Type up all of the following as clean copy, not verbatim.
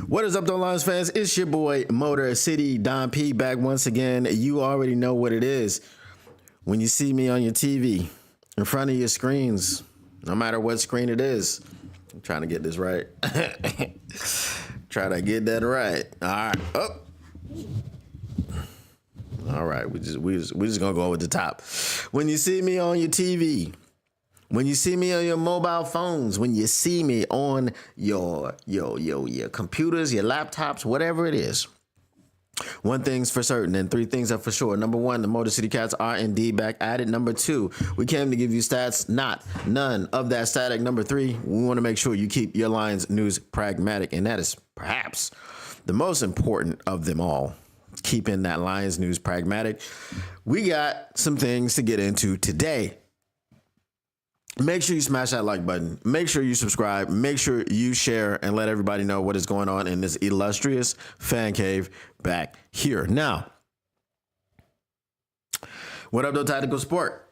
What is up, though, Lions fans? It's your boy, Motor City Don P, back once again. You already know what it is. When you see me on your TV, in front of your screens, no matter what screen it is, I'm trying to get this right. Try to get that right. All right. Oh. All right. We just gonna go with the top. When you see me on your TV, when you see me on your mobile phones, when you see me on your computers, your laptops, whatever it is, one thing's for certain and three things are for sure. Number one, the Motor City Cats are indeed back at it. Number two, we came to give you stats, none of that static. Number three, we want to make sure you keep your Lions news pragmatic, and that is perhaps the most important of them all. Keeping that Lions news pragmatic. We got some things to get into today. Make sure you smash that like button. Make sure you subscribe. Make sure you share and let everybody know what is going on in this illustrious fan cave back here. Now, what up, though, Tactical Sport?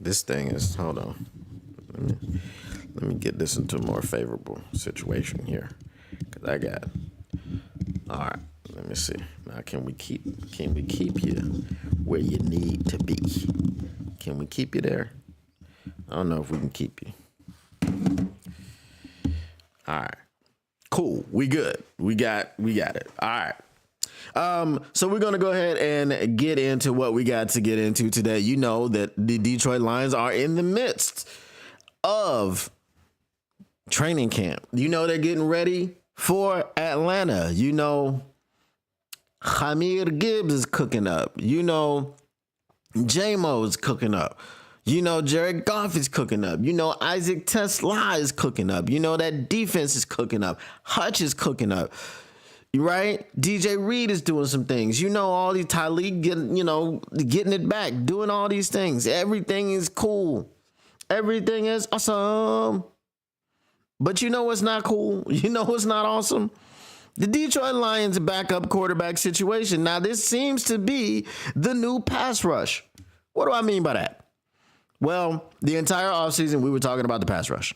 This thing is, hold on. Let me get this into a more favorable situation here. Cause I got, all right. Let me see. Now, can we keep you where you need to be? Can we keep you there? I don't know if we can keep you. All right. Cool. We good. We got it. All right. So we're going to go ahead and get into what we got to get into today. You know that the Detroit Lions are in the midst of training camp. You know they're getting ready for Atlanta. You know Jahmyr Gibbs is cooking up. You know, J-Mo is cooking up. You know, Jared Goff is cooking up. You know, Isaac Tesla is cooking up. You know, that defense is cooking up. Hutch is cooking up. Right? DJ Reed is doing some things. You know, all these Tyleek getting it back, doing all these things. Everything is cool. Everything is awesome. But you know what's not cool? You know what's not awesome? The Detroit Lions backup quarterback situation. Now, this seems to be the new pass rush. What do I mean by that? Well, the entire offseason, we were talking about the pass rush.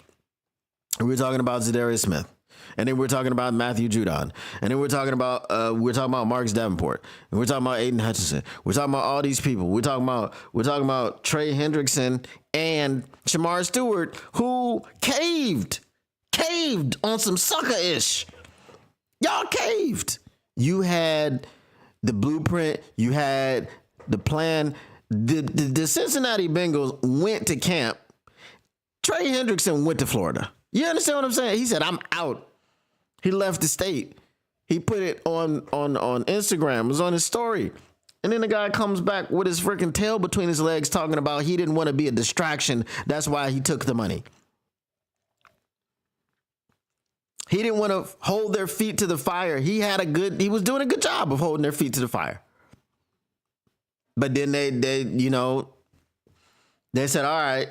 We were talking about Za'Darius Smith. And then we were talking about Matthew Judon. And then we were talking about Marcus Davenport. And we're talking about Aiden Hutchinson. We're talking about all these people. We're talking about Trey Hendrickson and Shemar Stewart, who caved on some sucker-ish. Y'all caved. You had the blueprint. You had the plan. The Cincinnati Bengals went to camp. Trey Hendrickson went to Florida. You understand what I'm saying? He said, I'm out. He left the state. He put it on Instagram. It was on his story. And then the guy comes back with his freaking tail between his legs talking about he didn't want to be a distraction. That's why he took the money. He didn't want to hold their feet to the fire. He was doing a good job of holding their feet to the fire. But then they said, all right,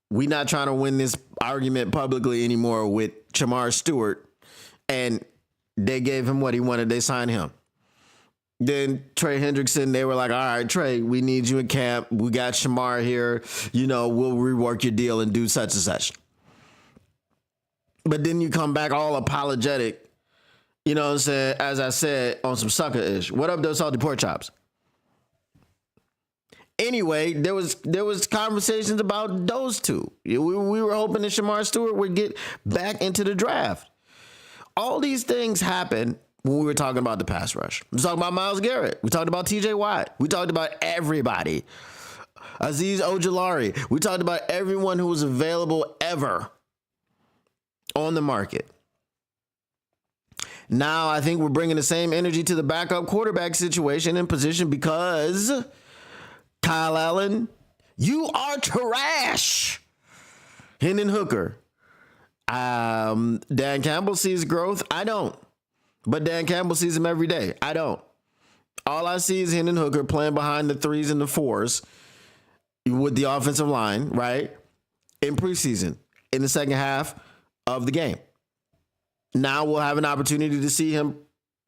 we're not trying to win this argument publicly anymore with Shemar Stewart. And they gave him what he wanted. They signed him. Then Trey Hendrickson, they were like, all right, Trey, we need you in camp. We got Shemar here. You know, we'll rework your deal and do such and such. But then you come back all apologetic, you know what I'm saying, as I said, on some sucker-ish. What up, those salty pork chops? Anyway, there was conversations about those two. We were hoping that Shemar Stewart would get back into the draft. All these things happened when we were talking about the pass rush. We talked about Myles Garrett. We talked about TJ Watt. We talked about everybody. Azeez Ojulari. We talked about everyone who was available ever on the market. Now, I think we're bringing the same energy to the backup quarterback situation and position because Kyle Allen, you are trash. Hendon Hooker. Dan Campbell sees growth. I don't. But Dan Campbell sees him every day. I don't. All I see is Hendon Hooker playing behind the 3s and the 4s with the offensive line, right? In preseason, in the second half of the game. Now we'll have an opportunity to see him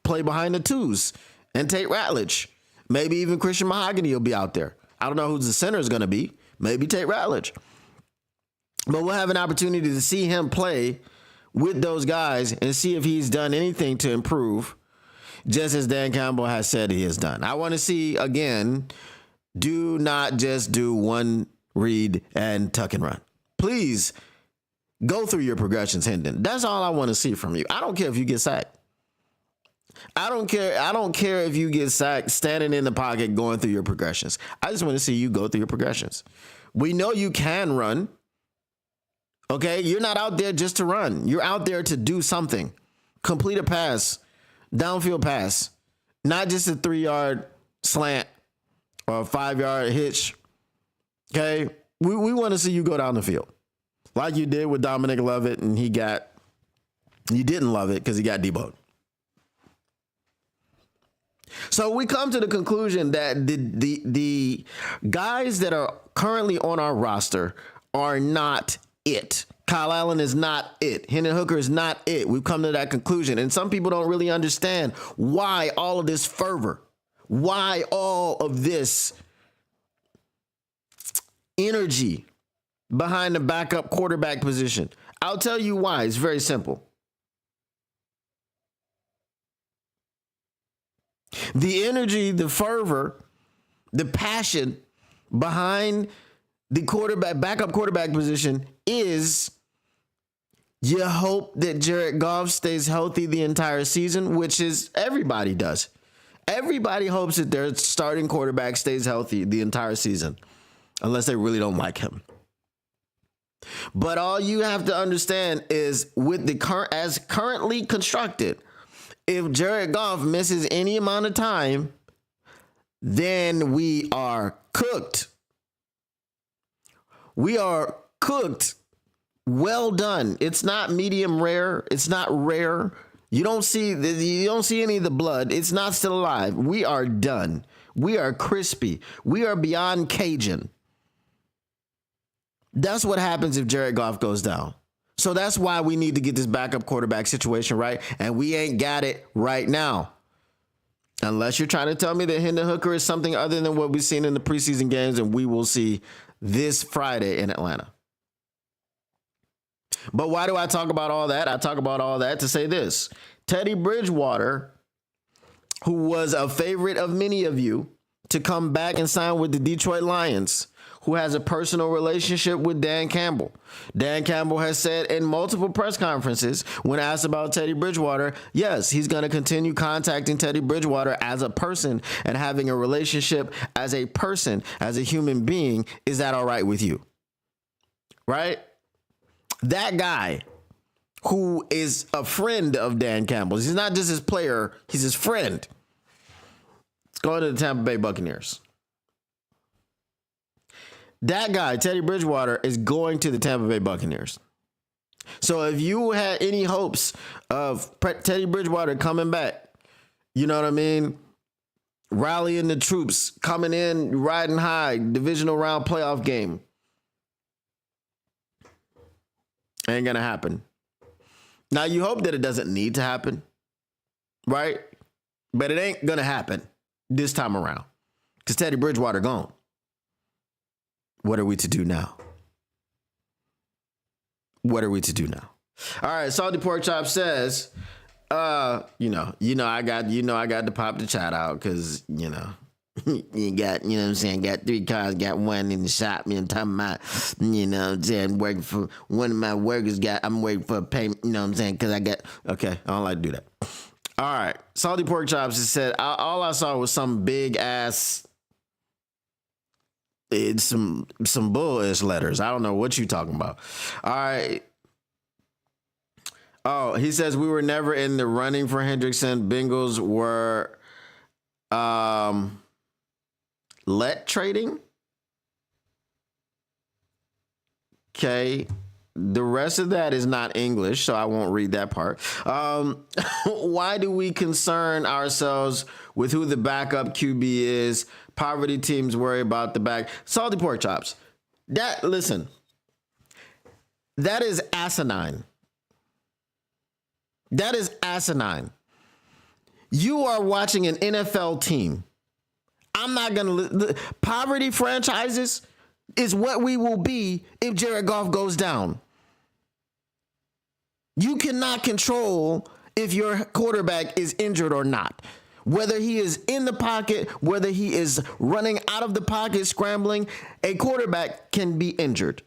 play behind the 2s and Tate Ratledge. Maybe even Christian Mahogany will be out there. I don't know who the center is going to be. Maybe Tate Ratledge. But we'll have an opportunity to see him play with those guys and see if he's done anything to improve, just as Dan Campbell has said he has done. I want to see, again, do not just do one read and tuck and run. Please go through your progressions, Hendon. That's all I want to see from you. I don't care if you get sacked. I don't care if you get sacked standing in the pocket going through your progressions. I just want to see you go through your progressions. We know you can run. Okay, you're not out there just to run. You're out there to do something. Complete a pass, downfield pass, not just a 3-yard slant or a 5-yard hitch. Okay, we want to see you go down the field like you did with Dominic Lovett, and you didn't love it because he got deboed. So we come to the conclusion that the guys that are currently on our roster are not it. Kyle Allen is not it. Hendon Hooker is not it. We've come to that conclusion. And some people don't really understand why all of this fervor, why all of this energy behind the backup quarterback position. I'll tell you why. It's very simple. The energy, the fervor, the passion behind the backup quarterback position is you hope that Jared Goff stays healthy the entire season, which is everybody does. Everybody hopes that their starting quarterback stays healthy the entire season, unless they really don't like him. But all you have to understand is with the currently constructed, if Jared Goff misses any amount of time, then we are cooked. We are cooked. Well done. It's not medium rare. It's not rare. You don't see any of the blood. It's not still alive. We are done. We are crispy. We are beyond Cajun. That's what happens if Jared Goff goes down. So that's why we need to get this backup quarterback situation right, and we ain't got it right now. Unless you're trying to tell me that Hendon Hooker is something other than what we've seen in the preseason games, and we will see this Friday in Atlanta. But why do I talk about all that? I talk about all that to say this. Teddy Bridgewater, who was a favorite of many of you to come back and sign with the Detroit Lions, who has a personal relationship with Dan Campbell. Dan Campbell has said in multiple press conferences when asked about Teddy Bridgewater, yes, he's going to continue contacting Teddy Bridgewater as a person and having a relationship as a person, as a human being. Is that all right with you? Right? That guy who is a friend of Dan Campbell's, he's not just his player, he's his friend. It's going to the Tampa Bay Buccaneers. That guy, Teddy Bridgewater, is going to the Tampa Bay Buccaneers. So if you had any hopes of Teddy Bridgewater coming back, you know what I mean? Rallying the troops, coming in, riding high, divisional round playoff game. Ain't going to happen. Now, you hope that it doesn't need to happen, right? But it ain't going to happen this time around because Teddy Bridgewater gone. What are we to do now? What are we to do now? All right, Salty Pork Chop says, I got to pop the chat out because, you got, what I'm saying, got 3 cars, got one in the shop, I'm talking about, what I'm saying, working for one of my workers, I'm waiting for a payment, what I'm saying, because okay, I don't like to do that. All right, Salty Pork Chops just said, all I saw was some big ass, it's some bullish letters. I don't know what you talking about. All right. Oh, he says we were never in the running for Hendrickson. Bengals were let trading. Okay. The rest of that is not English, so I won't read that part. Why do we concern ourselves with who the backup QB is? Poverty teams worry about the back. Salty Pork Chops. Listen, that is asinine. That is asinine. You are watching an NFL team. I'm not going to... Poverty franchises, is what we will be if Jared Goff goes down. You cannot control if your quarterback is injured or not. Whether he is in the pocket, whether he is running out of the pocket, scrambling, a quarterback can be injured.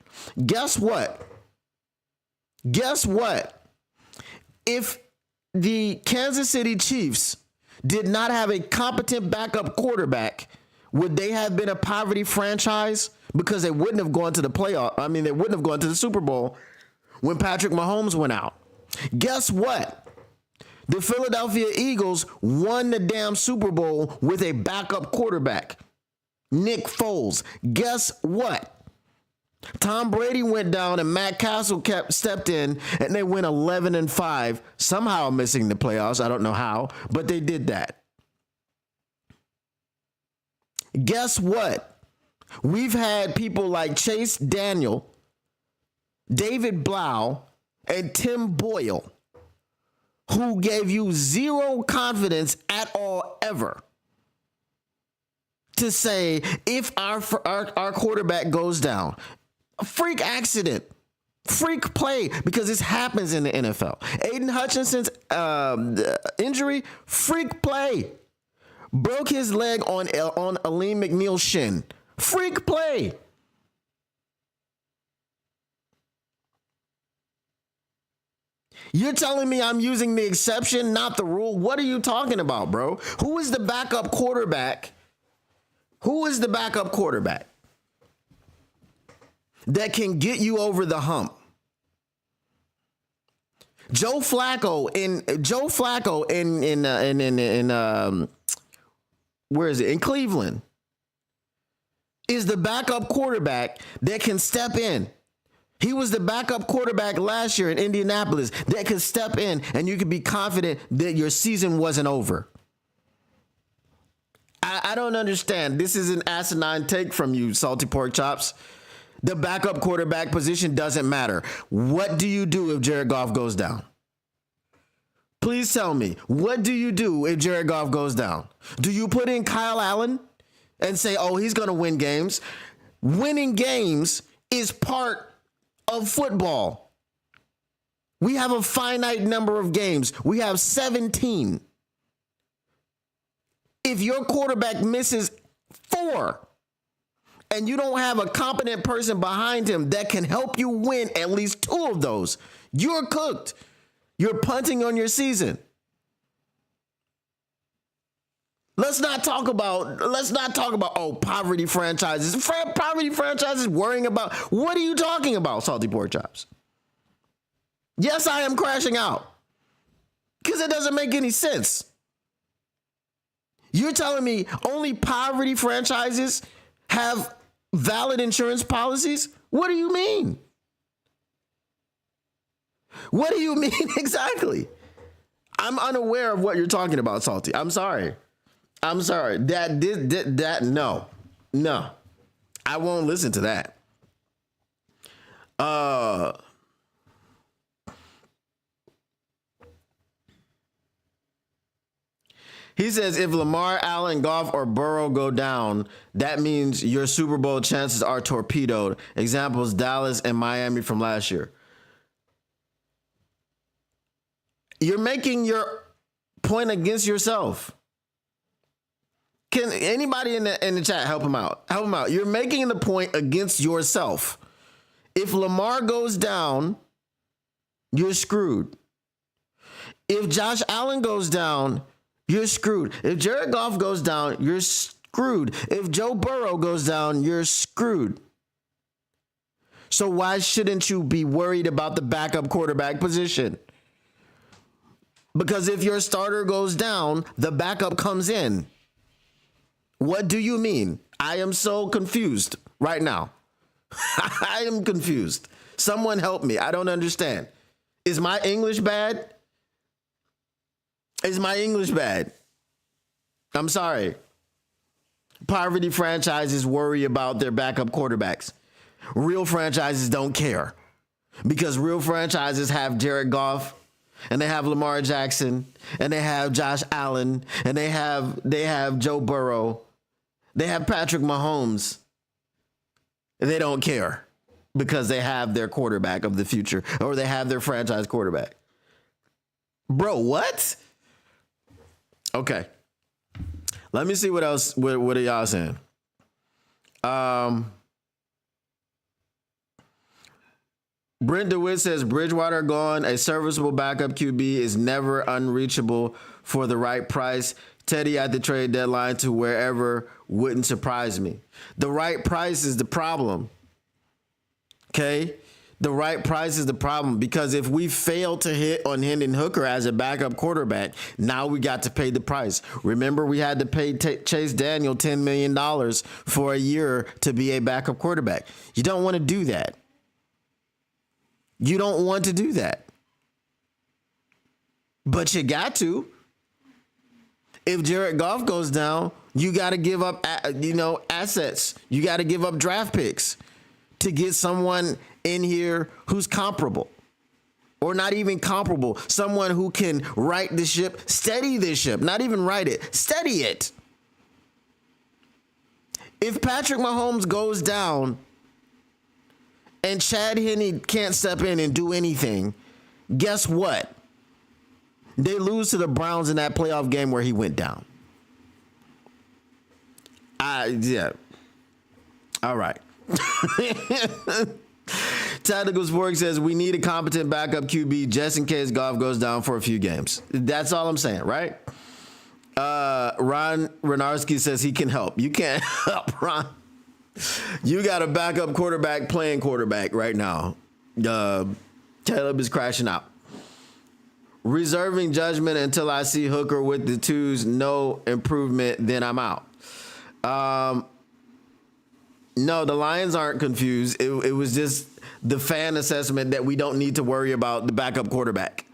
Guess what? If the Kansas City Chiefs did not have a competent backup quarterback, would they have been a poverty franchise? Because they wouldn't have gone to the playoff. I mean, they wouldn't have gone to the Super Bowl when Patrick Mahomes went out. Guess what? The Philadelphia Eagles won the damn Super Bowl with a backup quarterback, Nick Foles. Guess what? Tom Brady went down and Matt Castle stepped in and they went 11-5, somehow missing the playoffs. I don't know how, but they did that. Guess what? We've had people like Chase Daniel, David Blau, and Tim Boyle who gave you zero confidence at all ever to say if our quarterback goes down, a freak accident, freak play, because this happens in the NFL. Aiden Hutchinson's injury, freak play. Broke his leg on Aleem McNeil's shin. Freak play. You're telling me I'm using the exception, not the rule? What are you talking about, bro? Who is the backup quarterback? Who is the backup quarterback that can get you over the hump? Joe Flacco in where is it? In Cleveland is the backup quarterback that can step in. He was the backup quarterback last year in Indianapolis that could step in and you could be confident that your season wasn't over. I don't understand. This is an asinine take from you, Salty Pork Chops. The backup quarterback position doesn't matter. What do you do if Jared Goff goes down? Please tell me, what do you do if Jared Goff goes down? Do you put in Kyle Allen and say, oh, he's going to win games? Winning games is part of football. We have a finite number of games. We have 17. If your quarterback misses 4 and you don't have a competent person behind him that can help you win at least 2 of those, you're cooked. You're punting on your season. Let's not talk about poverty franchises. Poverty franchises worrying about, what are you talking about, Salty Pork Chops? Yes, I am crashing out because it doesn't make any sense. You're telling me only poverty franchises have valid insurance policies? What do you mean? What do you mean exactly? I'm unaware of what you're talking about, Salty. I'm sorry. No. I won't listen to that. He says if Lamar, Allen, Goff, or Burrow go down, that means your Super Bowl chances are torpedoed. Examples, Dallas and Miami from last year. You're making your point against yourself. Can anybody in the chat help him out? Help him out. You're making the point against yourself. If Lamar goes down, you're screwed. If Josh Allen goes down, you're screwed. If Jared Goff goes down, you're screwed. If Joe Burrow goes down, you're screwed. So why shouldn't you be worried about the backup quarterback position? Because if your starter goes down, the backup comes in. What do you mean? I am so confused right now. I am confused. Someone help me. I don't understand. Is my English bad? Is my English bad? I'm sorry. Poverty franchises worry about their backup quarterbacks. Real franchises don't care because real franchises have Jared Goff and they have Lamar Jackson and they have Josh Allen and they have Joe Burrow. They have Patrick Mahomes. They don't care because they have their quarterback of the future or they have their franchise quarterback. Bro, what? Okay. Let me see what else. What are y'all saying? Brent DeWitt says Bridgewater gone. A serviceable backup QB is never unreachable for the right price. Teddy at the trade deadline to wherever wouldn't surprise me. The right price is the problem. Okay? The right price is the problem because if we fail to hit on Hendon Hooker as a backup quarterback, now we got to pay the price. Remember, we had to pay Chase Daniel $10 million for a year to be a backup quarterback. You don't want to do that. You don't want to do that. But you got to. If Jared Goff goes down, you got to give up, assets. You got to give up draft picks to get someone in here who's comparable or not even comparable. Someone who can right the ship, steady the ship, not even right it, steady it. If Patrick Mahomes goes down and Chad Henne can't step in and do anything, guess what? They lose to the Browns in that playoff game where he went down. Yeah. All right. Tactical Sports says we need a competent backup QB just in case Goff goes down for a few games. That's all I'm saying, right? Ron Renarski says he can help. You can't help, Ron. You got a backup quarterback playing quarterback right now. Caleb is crashing out. Reserving judgment until I see Hooker with the twos. No improvement, then I'm out. No, the Lions aren't confused. It was just the fan assessment that we don't need to worry about the backup quarterback.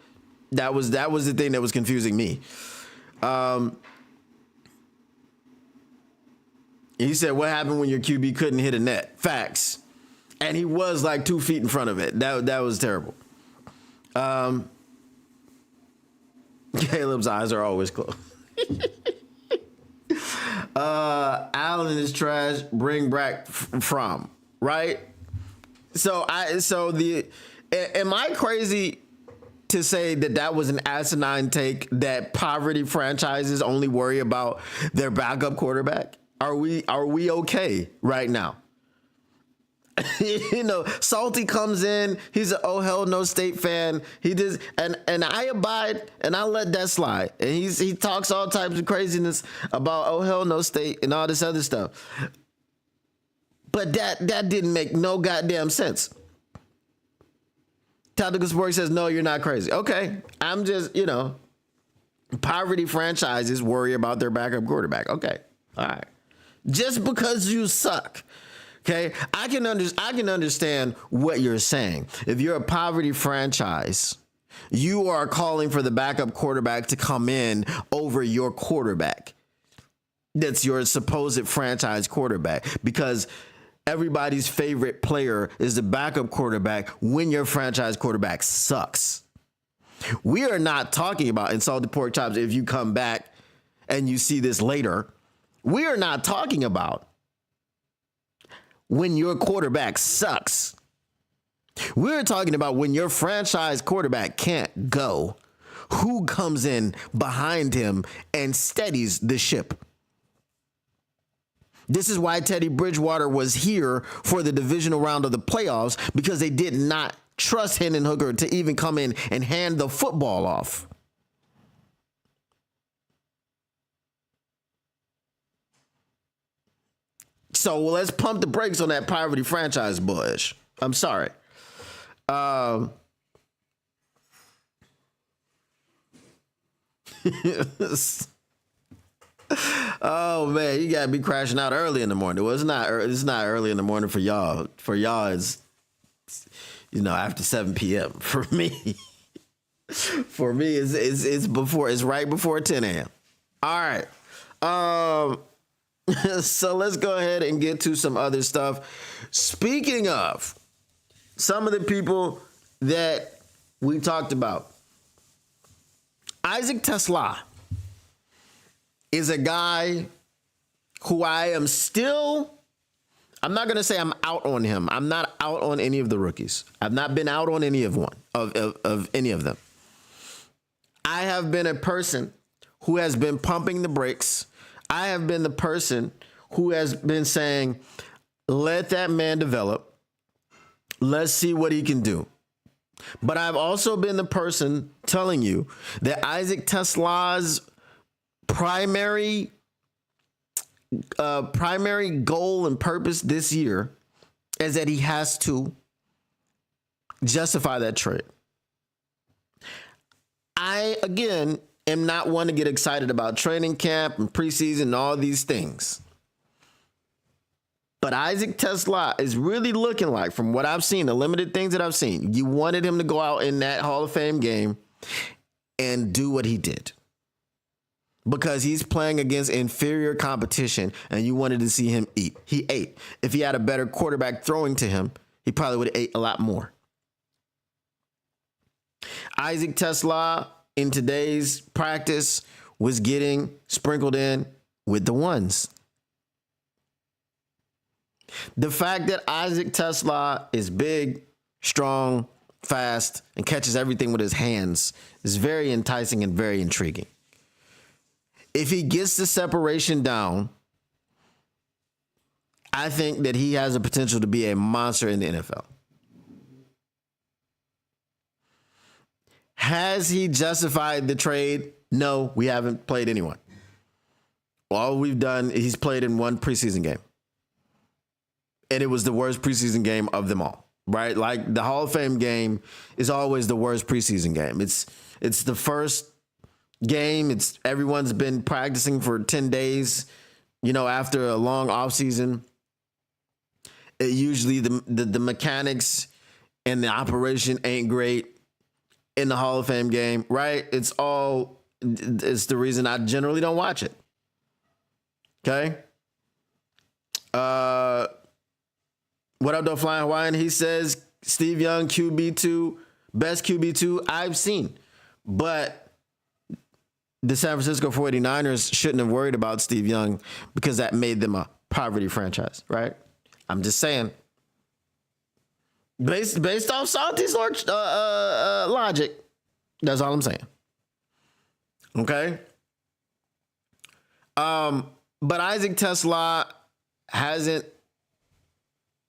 That was the thing that was confusing me. He said, what happened when your QB couldn't hit a net? Facts. And he was like 2 feet in front of it. That was terrible. Caleb's eyes are always closed. Allen is trash. Bring back from, right? Am I crazy to say that was an asinine take that poverty franchises only worry about their backup quarterback? Are we okay right now? Salty comes in. He's an oh hell no state fan. He does, and I abide, and I let that slide. And he talks all types of craziness about oh hell no state and all this other stuff. But that didn't make no goddamn sense. Tactical Sports says no, you're not crazy. Okay, I'm just poverty franchises worry about their backup quarterback. Okay, all right. Just because you suck. Okay, I can understand what you're saying. If you're a poverty franchise, you are calling for the backup quarterback to come in over your quarterback. That's your supposed franchise quarterback because everybody's favorite player is the backup quarterback when your franchise quarterback sucks. We are not talking about insulted pork chops if you come back and you see this later. We are not talking about when your quarterback sucks. We're talking about when your franchise quarterback can't go, who comes in behind him and steadies the ship. This is why Teddy Bridgewater was here for the divisional round of the playoffs, because they did not trust Hendon Hooker to even come in and hand the football off. So let's pump the brakes on that poverty franchise bush. I'm sorry. Oh man, you gotta be crashing out early in the morning. Well, it's not early in the morning for y'all. For y'all, it's after 7 p.m. For me, it's right before 10 a.m. All right. So let's go ahead and get to some other stuff. Speaking of some of the people that we talked about, Isaac Tesla is a guy who I am still I'm not going to say I'm out on him. I'm not out on any of the rookies. I've not been out on any of any of them. I have been a person who has been pumping the brakes. I have been the person who has been saying, let that man develop. Let's see what he can do. But I've also been the person telling you that Isaac TeSlaa's primary goal and purpose this year is that he has to justify that trade. I, again, am not one to get excited about training camp and preseason and all these things. But Isaac TeSlaa is really looking like, from what I've seen, the limited things that I've seen, you wanted him to go out in that Hall of Fame game and do what he did. Because he's playing against inferior competition and you wanted to see him eat. He ate. If he had a better quarterback throwing to him, he probably would have ate a lot more. Isaac TeSlaa in today's practice was getting sprinkled in with the ones. The fact that Isaac TeSlaa is big, strong, fast, and catches everything with his hands is very enticing and very intriguing. If he gets the separation down, I think that he has the potential to be a monster in the NFL. Has he justified the trade? No, we haven't played anyone. All we've done, he's played in one preseason game. And it was the worst preseason game of them all, right? Like the Hall of Fame game is always the worst preseason game. It's the first game. Everyone's been practicing for 10 days, after a long offseason. Usually the mechanics and the operation ain't great in the Hall of Fame game, right? It's the reason I generally don't watch it. Okay? What up, though, Flying Hawaiian? He says Steve Young, QB2, best QB2 I've seen. But the San Francisco 49ers shouldn't have worried about Steve Young because that made them a poverty franchise, right? I'm just saying. Based off Salty's logic, that's all I'm saying. Okay? But Isaac TeSlaa hasn't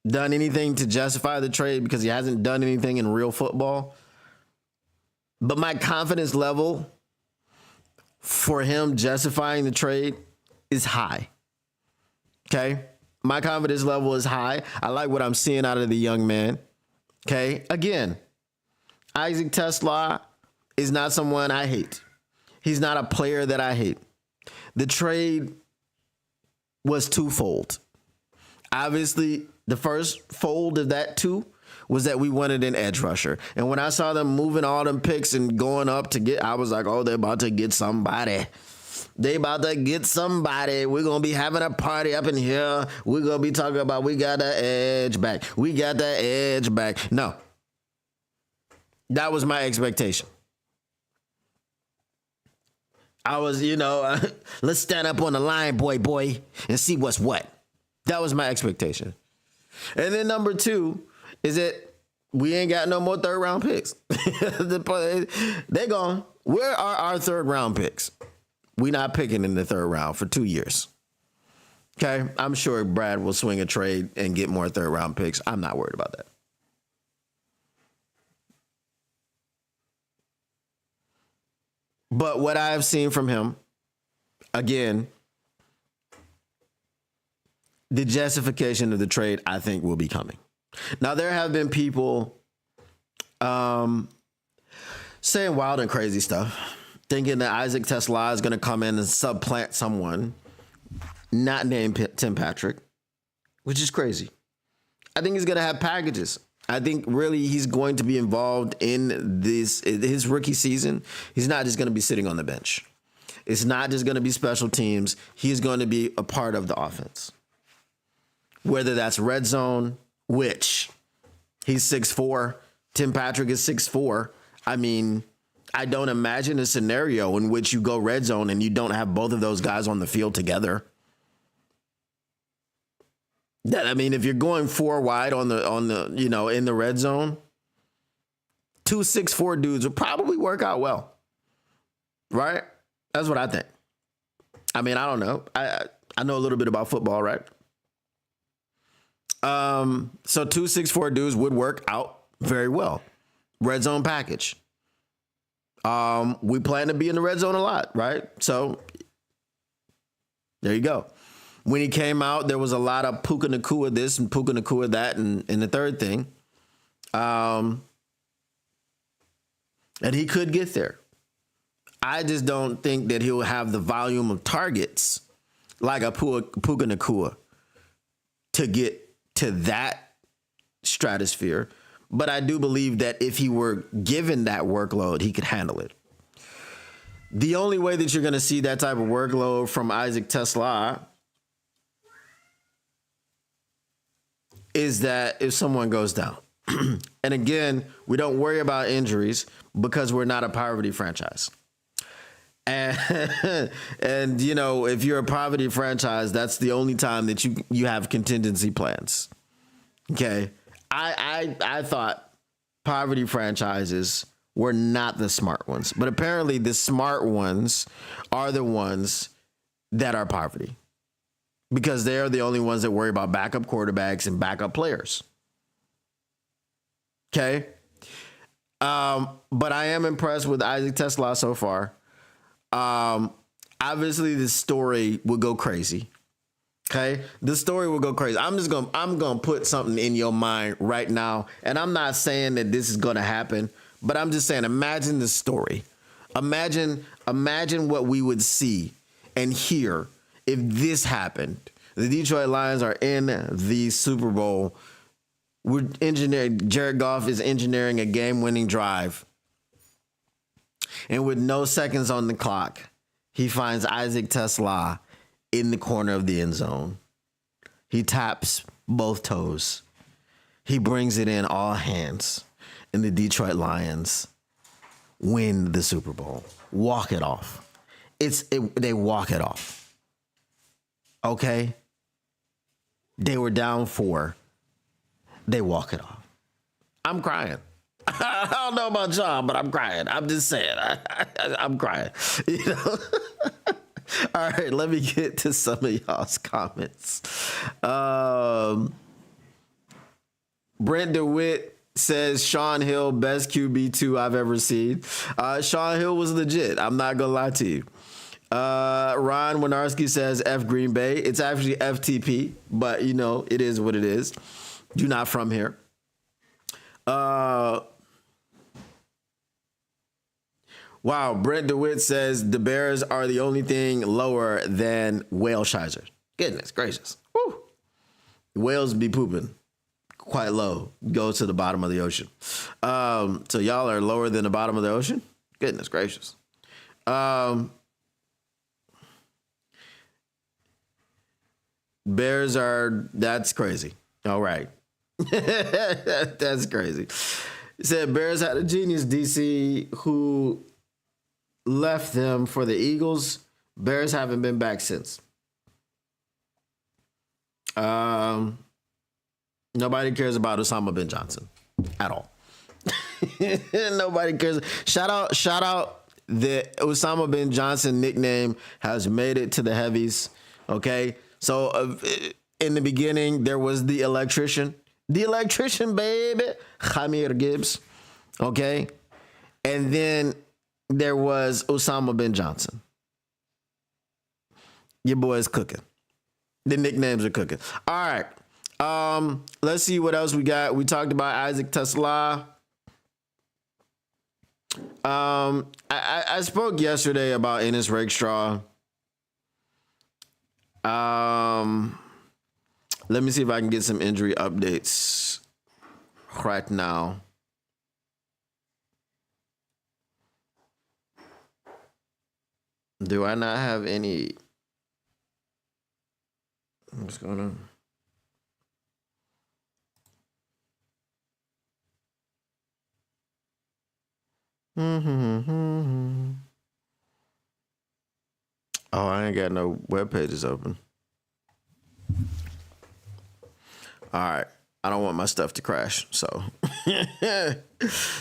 done anything to justify the trade because he hasn't done anything in real football. But my confidence level for him justifying the trade is high. Okay? My confidence level is high. I like what I'm seeing out of the young man. Okay? Again, Isaac TeSlaa is not someone I hate. He's not a player that I hate. The trade was twofold. Obviously, the first fold of that too was that we wanted an edge rusher. And when I saw them moving all them picks and going up to get, I was like, oh, they're about to get somebody. They about to get somebody. We're going to be having a party up in here. We're going to be talking about we got the edge back. We got the edge back. No. That was my expectation. I was, let's stand up on the line, boy, and see what's what. That was my expectation. And then number two is that we ain't got no more third round picks. They're gone. Where are our third round picks? We not picking in the third round for 2 years. Okay. I'm sure Brad will swing a trade and get more third round picks. I'm not worried about that. But what I have seen from him, again, the justification of the trade, I think, will be coming. Now, there have been people saying wild and crazy stuff, thinking that Isaac TeSlaa is going to come in and supplant someone not named Tim Patrick, which is crazy. I think he's going to have packages. I think really he's going to be involved in his rookie season. He's not just going to be sitting on the bench. It's not just going to be special teams. He's going to be a part of the offense. Whether that's red zone, which he's 6'4", Tim Patrick is 6'4". I mean, I don't imagine a scenario in which you go red zone and you don't have both of those guys on the field together. That, I mean, if you're going four wide on the in the red zone, 2 6 4 dudes would probably work out well, right? That's what I think. I mean, I don't know. I know a little bit about football, right? So 2 6 4 dudes would work out very well. Red zone package. We plan to be in the red zone a lot, right? So there you go. When he came out, there was a lot of Puka Nacua this and Puka Nacua that, and the third thing. And he could get there. I just don't think that he'll have the volume of targets like a Puka Nacua to get to that stratosphere. But I do believe that if he were given that workload, he could handle it. The only way that you're going to see that type of workload from Isaac TeSlaa is that if someone goes down. And again, we don't worry about injuries because we're not a poverty franchise. And and if you're a poverty franchise, that's the only time that you have contingency plans. Okay. I thought poverty franchises were not the smart ones, but apparently the smart ones are the ones that are poverty because they're the only ones that worry about backup quarterbacks and backup players. Okay. But I am impressed with Isaac TeSlaa so far. Obviously this story will go crazy. Okay. The story will go crazy. I'm going to put something in your mind right now. And I'm not saying that this is going to happen, but I'm just saying, imagine the story. Imagine what we would see and hear if this happened. The Detroit Lions are in the Super Bowl. Jared Goff is engineering a game-winning drive. And with no seconds on the clock, he finds Isaac TeSlaa in the corner of the end zone. He taps both toes. He brings it in all hands. And the Detroit Lions win the Super Bowl. Walk it off. They walk it off. Okay? They were down 4. They walk it off. I'm crying. I don't know about y'all, but I'm crying. I'm just saying. I'm crying. All right, let me get to some of y'all's comments. Brent DeWitt says Sean Hill, best QB2 I've ever seen. Sean Hill was legit. I'm not going to lie to you. Ron Winarski says F Green Bay. It's actually FTP, but it is what it is. You're not from here. Wow, Brent DeWitt says the Bears are the only thing lower than Whaleshizer. Goodness gracious. Woo. Whales be pooping quite low. Go to the bottom of the ocean. So y'all are lower than the bottom of the ocean? Goodness gracious. Bears are, that's crazy. All right. That's crazy. He said Bears had a genius DC who left them for the Eagles. Bears haven't been back since. Nobody cares about Osama bin Johnson at all. Nobody cares. Shout out. The Osama bin Johnson nickname has made it to the heavies. Okay. So in the beginning, there was the electrician, baby, Khamir Gibbs. Okay. And then there was Osama bin Johnson. Your boy is cooking. The nicknames are cooking. All right. Let's see what else we got. We talked about Isaac TeSlaa. I spoke yesterday about Ennis Rakestraw. Let me see if I can get some injury updates right now. Do I not have any? What's going on? Oh, I ain't got no web pages open. All right. I don't want my stuff to crash. So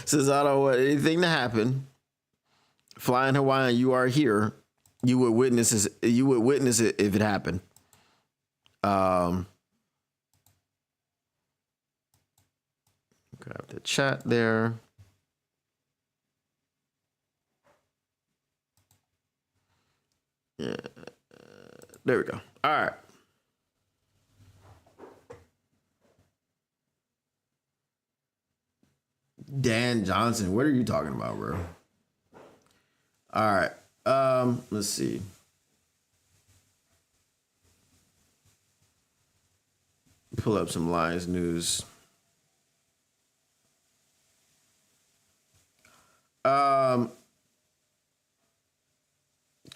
since I don't want anything to happen, Flying Hawaiian, you are here. You would witness this, you would witness it if it happened. Grab the chat there. Yeah. There we go. All right. Dan Johnson, what are you talking about, bro? All right. Let's see. Pull up some Lions news.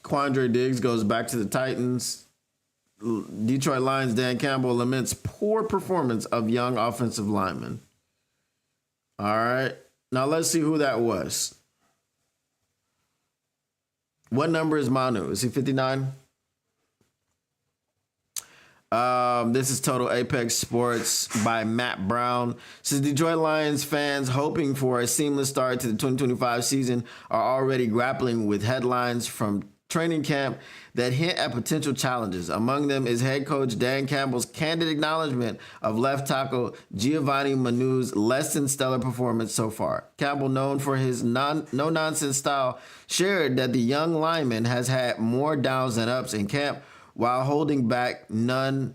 Quandre Diggs goes back to the Titans. Detroit Lions Dan Campbell laments poor performance of young offensive linemen. All right. Now let's see who that was. What number is Manu? Is he 59? This is Total Apex Sports by Matt Brown. Says Detroit Lions fans hoping for a seamless start to the 2025 season are already grappling with headlines from training camp that hint at potential challenges. Among them is head coach Dan Campbell's candid acknowledgement of left tackle Giovanni Manu's less than stellar performance so far. Campbell, known for his no-nonsense style, shared that the young lineman has had more downs than ups in camp while holding back none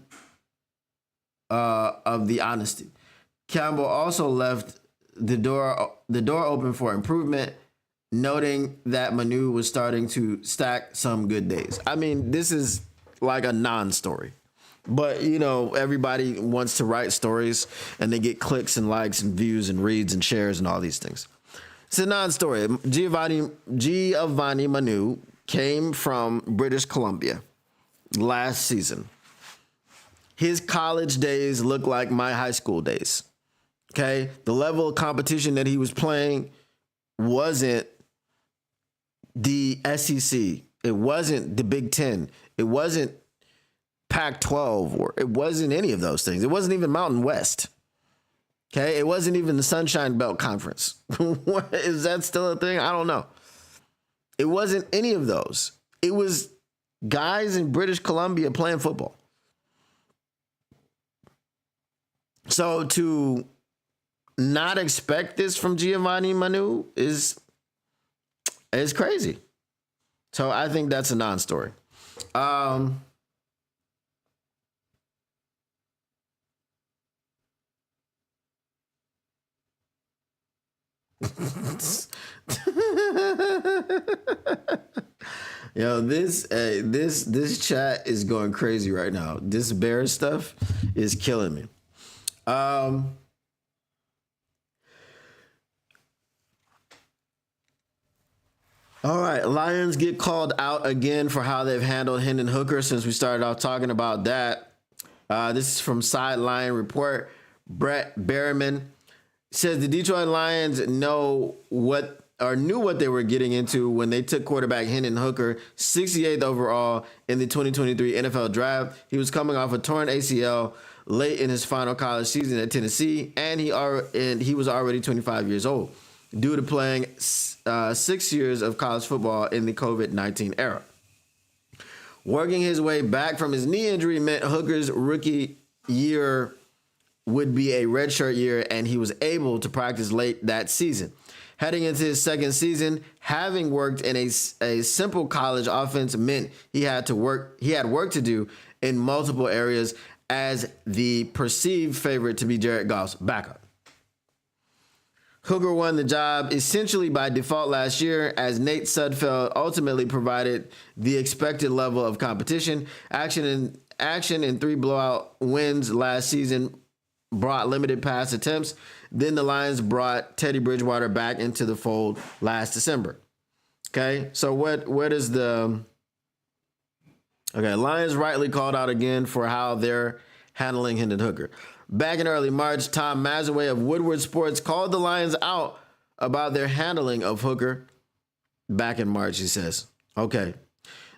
of the honesty. Campbell also left the door open for improvement, noting that Manu was starting to stack some good days. I mean, this is like a non-story. But, you know, everybody wants to write stories and they get clicks and likes and views and reads and shares and all these things. It's a non-story. Giovanni Manu came from British Columbia last season. His college days look like my high school days. Okay? The level of competition that he was playing wasn't the SEC. It wasn't the Big Ten. It wasn't Pac-12, or it wasn't any of those things. It wasn't even Mountain West. Okay? It wasn't even the Sunshine Belt Conference. Is that still a thing? I don't know. It wasn't any of those. It was guys in British Columbia playing football. So to not expect this from Giovanni Manu is crazy. So I think that's a non-story. Yo, this chat is going crazy right now. This bear stuff is killing me. All right, Lions get called out again for how they've handled Hendon Hooker since we started off talking about that. This is from Sideline Report. Brett Berriman says the Detroit Lions knew what they were getting into when they took quarterback Hendon Hooker, 68th overall in the 2023 NFL Draft. He was coming off a torn ACL late in his final college season at Tennessee, and he was already 25 years old due to playing 6 years of college football in the COVID-19 era. Working his way back from his knee injury meant Hooker's rookie year would be a redshirt year, and he was able to practice late that season. Heading into his second season, having worked in a simple college offense meant he had work to do in multiple areas as the perceived favorite to be Jared Goff's backup. Hooker won the job essentially by default last year, as Nate Sudfeld ultimately provided the expected level of competition. Action in 3 blowout wins last season brought limited pass attempts. Then the Lions brought Teddy Bridgewater back into the fold last December. Okay, so what is the... Okay, Lions rightly called out again for how they're handling Hendon Hooker. Back in early March, Tom Mazaway of Woodward Sports called the Lions out about their handling of Hooker. Back in March, he says. Okay.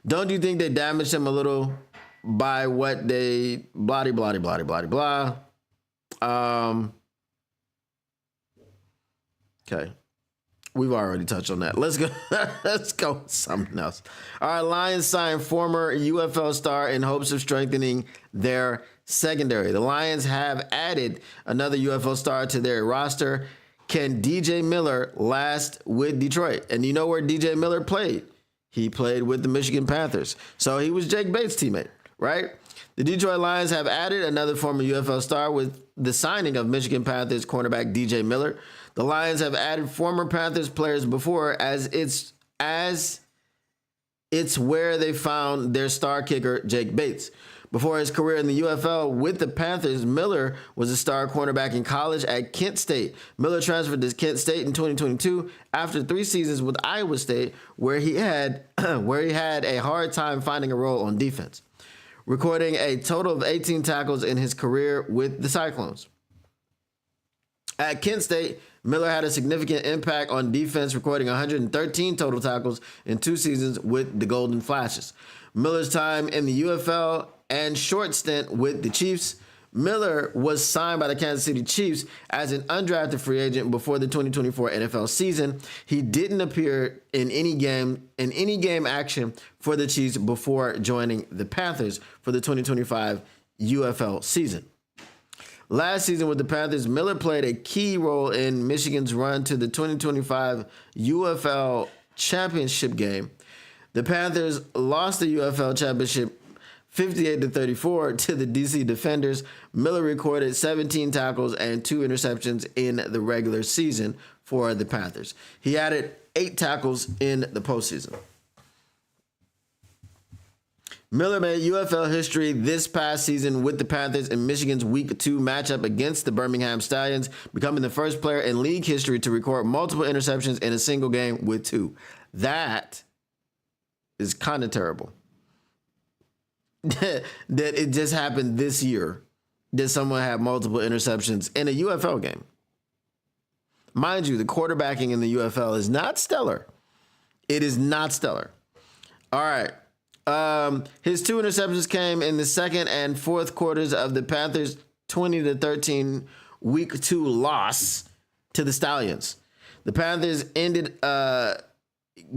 Don't you think they damaged him a little by what they blah, blah, blah, blah, blah, blah. Okay. We've already touched on that. Let's go. Let's go with something else. All right, Lions signed former UFL star in hopes of strengthening their secondary. The Lions have added another UFL star to their roster. Can DJ Miller last with Detroit? And you know where DJ Miller played? He played with the Michigan Panthers. So he was Jake Bates' teammate, right? The Detroit Lions have added another former UFL star with the signing of Michigan Panthers cornerback DJ Miller. The Lions have added former Panthers players before as it's where they found their star kicker, Jake Bates. Before his career in the UFL with the Panthers, Miller was a star cornerback in college at Kent State. Miller transferred to Kent State in 2022 after 3 seasons with Iowa State, where he had a hard time finding a role on defense, recording a total of 18 tackles in his career with the Cyclones. At Kent State, Miller had a significant impact on defense, recording 113 total tackles in 2 seasons with the Golden Flashes. Miller's time in the UFL and short stint with the Chiefs. Miller was signed by the Kansas City Chiefs as an undrafted free agent before the 2024 NFL season. He didn't appear in any game action for the Chiefs before joining the Panthers for the 2025 UFL season. Last season with the Panthers, Miller played a key role in Michigan's run to the 2025 UFL championship game. The Panthers lost the UFL championship 58-34 to the DC Defenders. Miller recorded 17 tackles and 2 interceptions in the regular season for the Panthers. He added 8 tackles in the postseason. Miller made UFL history this past season with the Panthers in Michigan's Week 2 matchup against the Birmingham Stallions, becoming the first player in league history to record multiple interceptions in a single game with 2. That is kind of terrible. That it just happened this year that someone had multiple interceptions in a UFL game. Mind you, the quarterbacking in the UFL is not stellar. It is not stellar. All right. His 2 interceptions came in the second and fourth quarters of the Panthers' 20-13 Week 2 loss to the Stallions. The Panthers ended up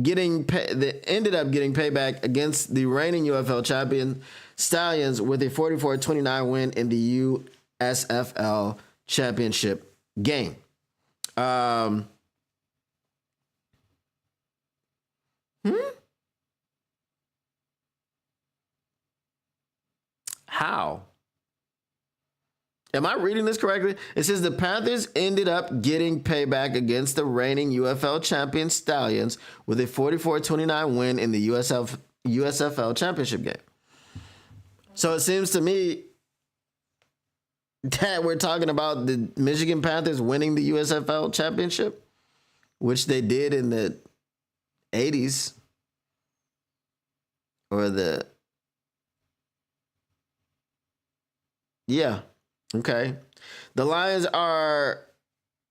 getting payback against the reigning UFL champion Stallions with a 44-29 win in the USFL championship game. How? Am I reading this correctly? It says the Panthers ended up getting payback against the reigning UFL champion Stallions with a 44-29 win in the USFL championship game. So it seems to me that we're talking about the Michigan Panthers winning the USFL championship, which they did in the 80s or the... Yeah. Okay. The Lions are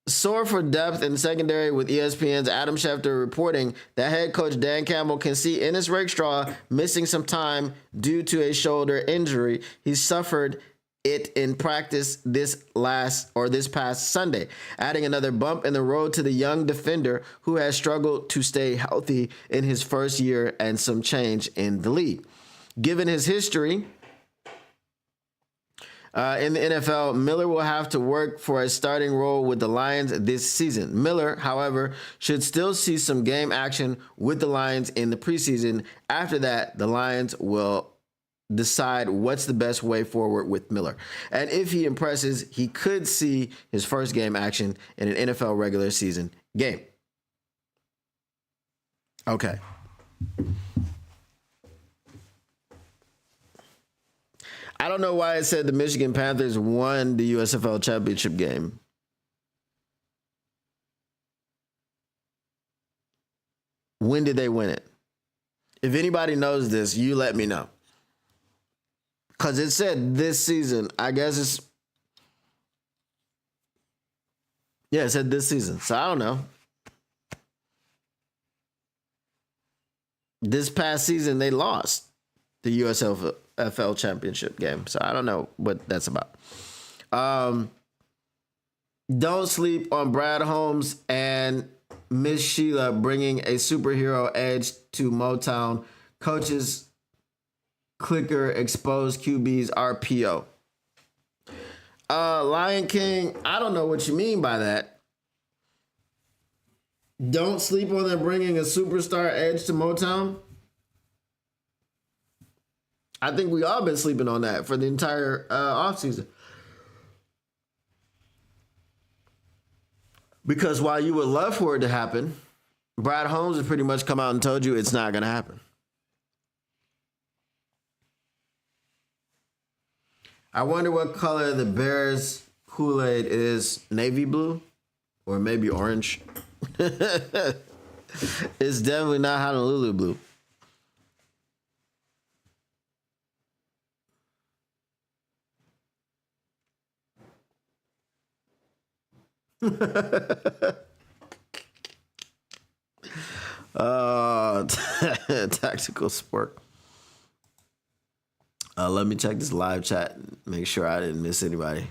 sore for depth in secondary, with ESPN's Adam Schefter reporting that head coach Dan Campbell can see Ennis Rakestraw missing some time due to a shoulder injury. He suffered it in practice this past Sunday, adding another bump in the road to the young defender who has struggled to stay healthy in his first year and some change in the league. Given his history in the NFL, Miller will have to work for a starting role with the Lions this season. Miller, however, should still see some game action with the Lions in the preseason. After that, the Lions will decide what's the best way forward with Miller. And if he impresses, he could see his first game action in an NFL regular season game. Okay. I don't know why it said the Michigan Panthers won the USFL championship game. When did they win it? If anybody knows this, you let me know. Because it said this season. I guess it's... Yeah, it said this season. So I don't know. This past season, they lost the USFL championship game. So I don't know what that's about. Don't sleep on Brad Holmes and Miss Sheila bringing a superhero edge to Motown. Coaches clicker exposed QB's RPO. Lion King, I don't know what you mean by that. Don't sleep on them bringing a superstar edge to Motown. I think we all been sleeping on that for the entire offseason. Because while you would love for it to happen, Brad Holmes has pretty much come out and told you it's not going to happen. I wonder what color the Bears Kool-Aid is. Navy blue or maybe orange. It's definitely not Honolulu blue. Tactical sport. Let me check this live chat and make sure I didn't miss anybody.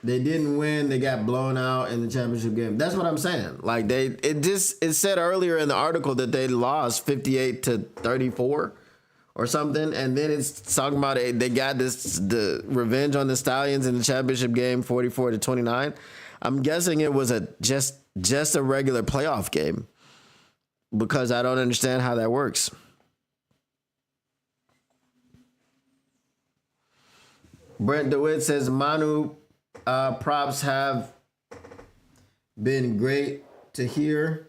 They didn't win. They got blown out in the championship game. That's what I'm saying. Like it said earlier in the article that they lost 58-34 or something, and then it's talking about they got the revenge on the Stallions in the championship game 44-29. I'm guessing it was just a regular playoff game because I don't understand how that works. Brent DeWitt says Manu props have been great to hear,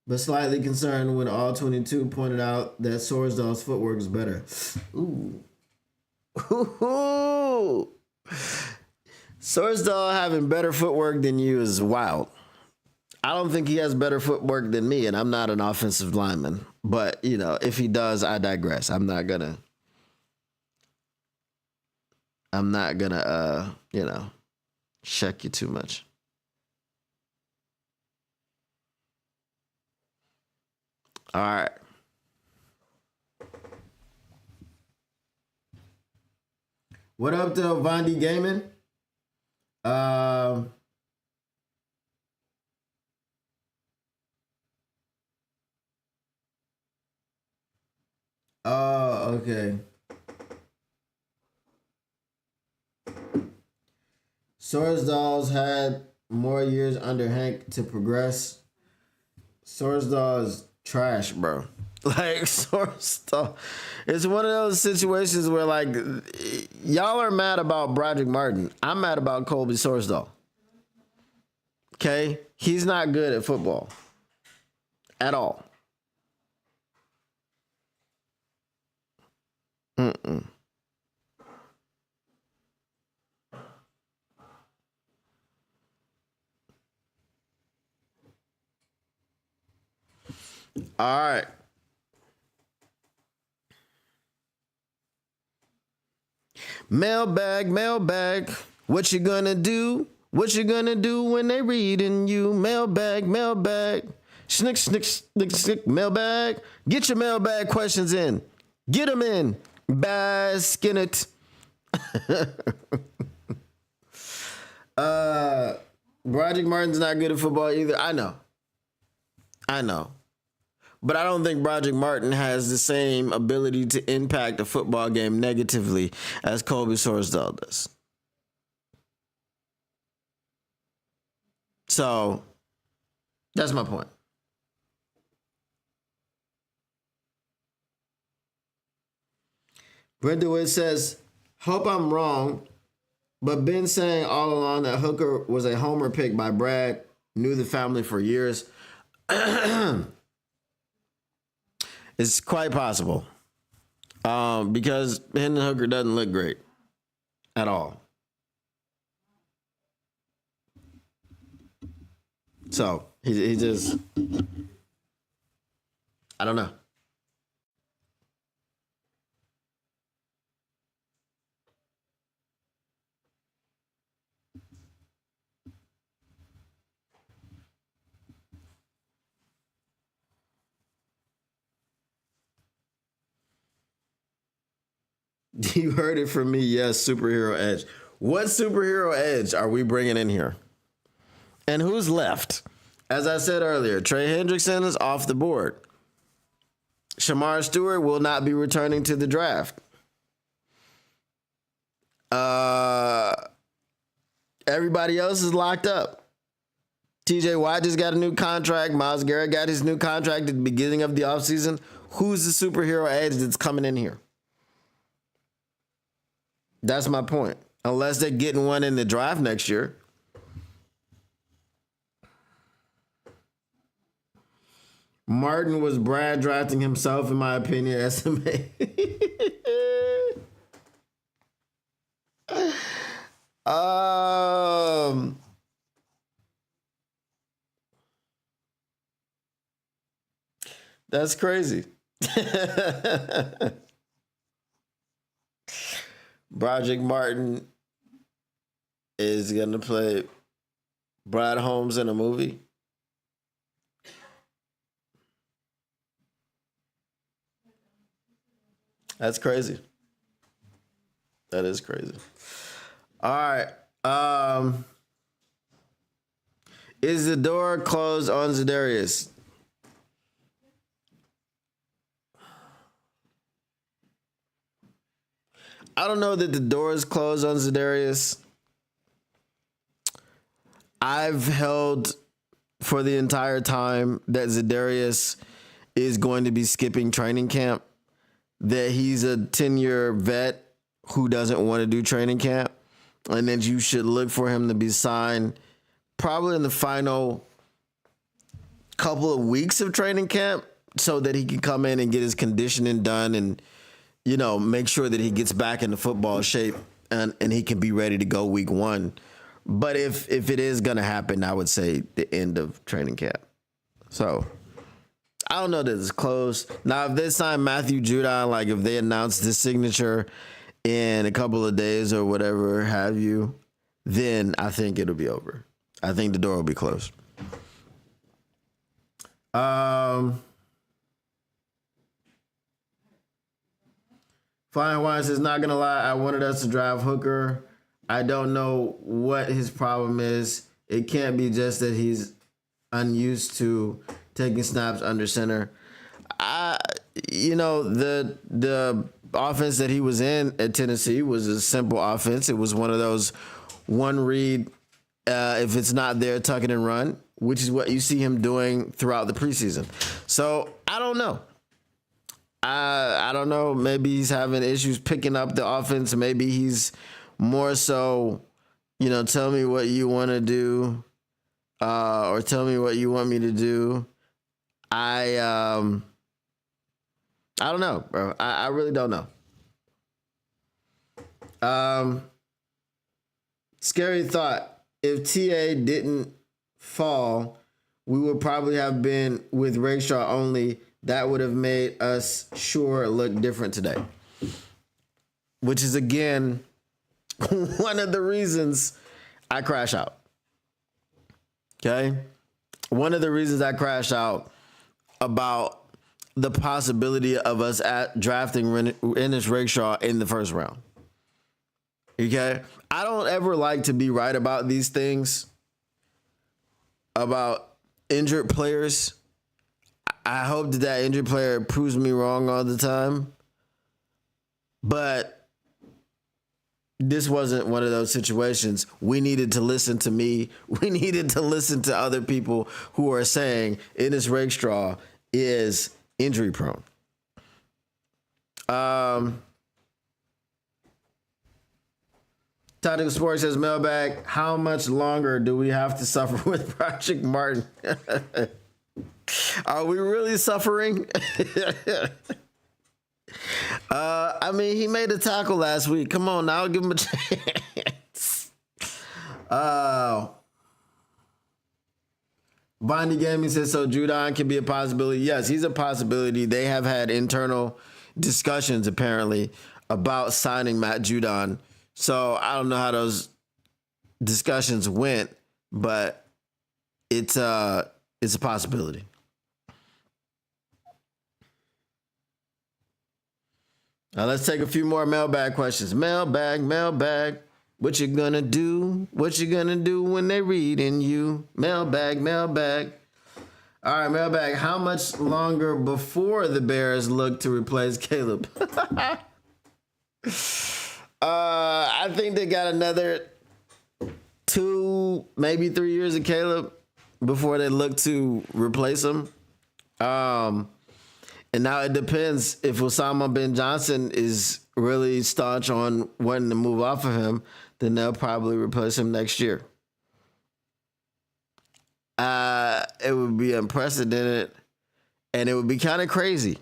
but slightly concerned when all 22 pointed out that Sorsdal's footwork is better. Ooh. Sorsdal having better footwork than you is wild. I don't think he has better footwork than me, and I'm not an offensive lineman. But, if he does, I digress. I'm not gonna check you too much. All right. What up, though, Vondi Gaming? Oh, okay. Sorsdal's had more years under Hank to progress. Sorsdal is trash, bro. Like, Sorsdal. It's one of those situations where, like, y'all are mad about Broderick Martin. I'm mad about Colby Sorsdal. Okay? He's not good at football. At all. Mm-mm. All right. Mailbag. What you gonna do? What you gonna do when they reading you? Mailbag. Snick, mailbag. Get your mailbag questions in. Get them in. Bask in it. Broderick Martin's not good at football either. I know. But I don't think Broderick Martin has the same ability to impact a football game negatively as Colby Sorsdal does. So, that's my point. Brent DeWitt says, hope I'm wrong, but been saying all along that Hooker was a homer pick by Brad, knew the family for years. It's quite possible. Because Hendon Hooker doesn't look great at all. So he just, I don't know. You heard it from me. Yes, superhero edge. What superhero edge are we bringing in here? And who's left? As I said earlier, Trey Hendrickson is off the board. Shamar Stewart will not be returning to the draft. Everybody else is locked up. TJ Watt just got a new contract. Myles Garrett got his new contract at the beginning of the offseason. Who's the superhero edge that's coming in here? That's my point. Unless they're getting one in the draft next year. Martin was Brad drafting himself, in my opinion, SMA. That's crazy. Broderick Martin is going to play Brad Holmes in a movie. That's crazy. That is crazy. All right. Is the door closed on Za'Darius? I don't know that the door is closed on Za'Darius. I've held for the entire time that Za'Darius is going to be skipping training camp, that he's a 10-year vet who doesn't want to do training camp, and that you should look for him to be signed probably in the final couple of weeks of training camp so that he can come in and get his conditioning done and, you know, make sure that he gets back into football shape and he can be ready to go week one. But if it is going to happen, I would say the end of training camp. So I don't know that it's close. Now, if they sign Matthew Judon, like if they announce this signature in a couple of days or whatever have you, then I think it'll be over. I think the door will be closed. Flying Wine says, not going to lie, I wanted us to drive Hooker. I don't know what his problem is. It can't be just that he's unused to taking snaps under center. The offense that he was in at Tennessee was a simple offense. It was one of those one read, if it's not there, tuck it and run, which is what you see him doing throughout the preseason. So I don't know. I don't know. Maybe he's having issues picking up the offense. Maybe he's more so, tell me what you want to do, or tell me what you want me to do. I don't know, bro. I really don't know. Scary thought. If TA didn't fall, we would probably have been with Rakestraw only. That would have made us sure look different today. Which is, again, one of the reasons I crash out. Okay? One of the reasons I crash out about the possibility of us drafting Ennis Rakestraw in the first round. Okay? I don't ever like to be right about these things, about injured players. I hope that injured player proves me wrong all the time. But this wasn't one of those situations. We needed to listen to me. We needed to listen to other people who are saying Ennis Rakestraw is injury prone. Tactical Sports says, mailbag, how much longer do we have to suffer with Broderick Martin? Are we really suffering? He made a tackle last week. Come on now, give him a chance. Bondi Gaming says, so Judon can be a possibility. Yes, he's a possibility. They have had internal discussions, apparently, about signing Matt Judon. So I don't know how those discussions went, but it's a possibility. Let's take a few more mailbag questions. Mailbag, mailbag. What you gonna do? What you gonna do when they reading you? Mailbag, mailbag. All right, mailbag. How much longer before the Bears look to replace Caleb? I think they got another 2, maybe 3 years of Caleb before they look to replace him. And now it depends if Osama bin Johnson is really staunch on wanting to move off of him, then they'll probably replace him next year. It would be unprecedented, and it would be kind of crazy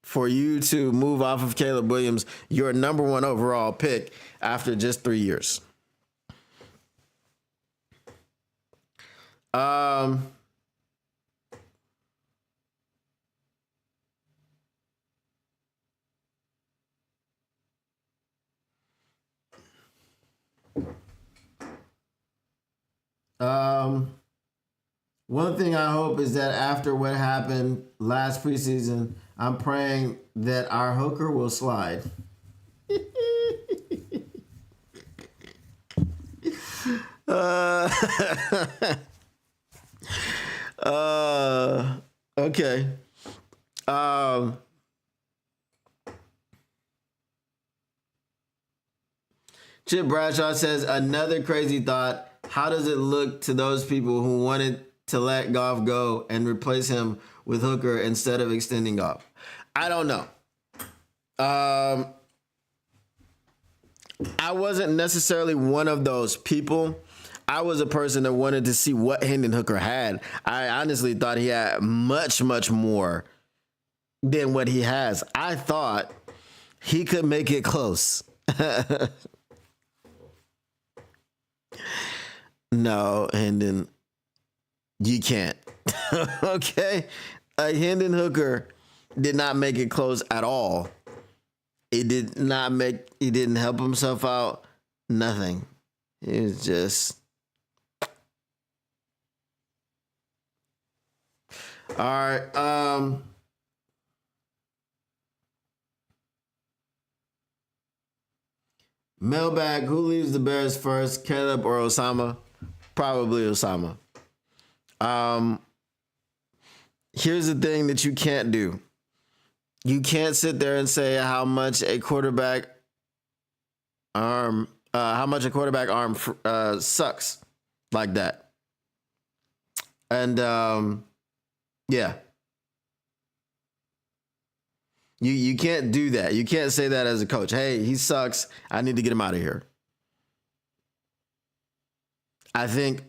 for you to move off of Caleb Williams, your number 1 overall pick, after just 3 years. One thing I hope is that after what happened last preseason, I'm praying that our hooker will slide. Okay. Chip Bradshaw says, another crazy thought. How does it look to those people who wanted to let Goff go and replace him with Hooker instead of extending Goff? I don't know. I wasn't necessarily one of those people. I was a person that wanted to see what Hendon Hooker had. I honestly thought he had much, much more than what he has. I thought he could make it close. No, Hendon, you can't. Okay? Hendon Hooker did not make it close at all. He didn't help himself out. Nothing. It was just. All right. Mailbag, who leaves the Bears first, Caleb or Osama? Probably Osama. Here's the thing that you can't do. You can't sit there and say how much a quarterback arm sucks like that. And yeah. You can't do that. You can't say that as a coach. Hey, he sucks. I need to get him out of here. I think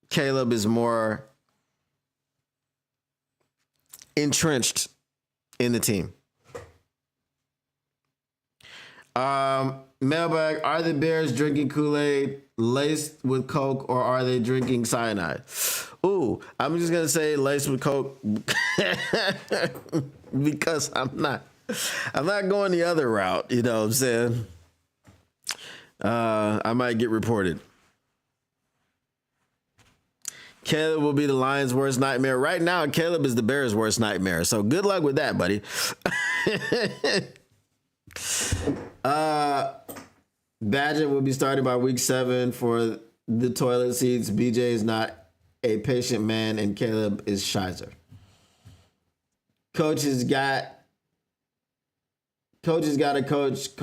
Caleb is more entrenched in the team. Mailbag, are the Bears drinking Kool-Aid laced with Coke, or are they drinking cyanide? Ooh, I'm just going to say laced with Coke because I'm not going the other route, you know what I'm saying? I might get reported. Caleb will be the Lions' worst nightmare. Right now, Caleb is the Bears' worst nightmare. So good luck with that, buddy. Badgett will be starting by week 7 for the toilet seats. BJ is not a patient man, and Caleb is Shizer. Coaches gotta coach,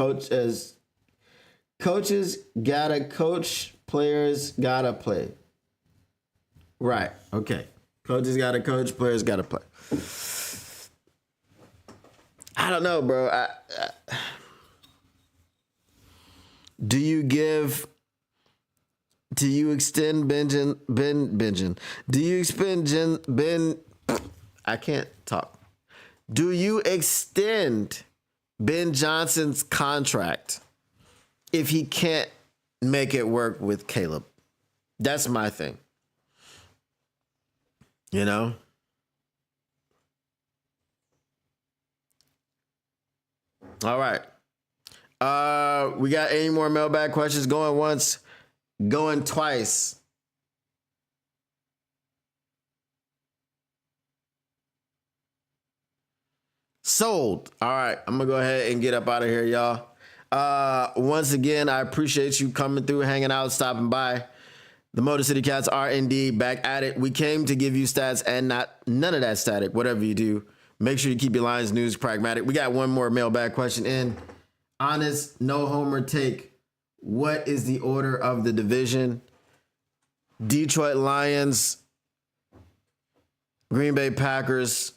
players gotta play. Right. Okay. Coaches gotta coach, players gotta play. I don't know, bro. Do you extend Ben? Do you extend Ben? I can't talk. Do you extend Ben Johnson's contract if he can't make it work with Caleb? That's my thing. You know? All right. We got any more mailbag questions? Going once, going twice. Sold. All right, I'm gonna go ahead and get up out of here, y'all. Once again, I appreciate you coming through, hanging out, stopping by. The Motor City Cats are indeed back at it. We came to give you stats and none of that static. Whatever you do, make sure you keep your Lions news pragmatic. We got one more mailbag question in. Honest, no homer take. What is the order of the division? Detroit Lions, Green Bay Packers,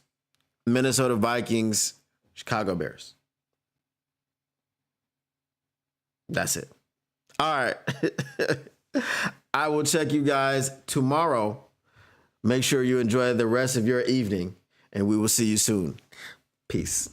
Minnesota Vikings, Chicago Bears. That's it. All right. I will check you guys tomorrow. Make sure you enjoy the rest of your evening, and we will see you soon. Peace.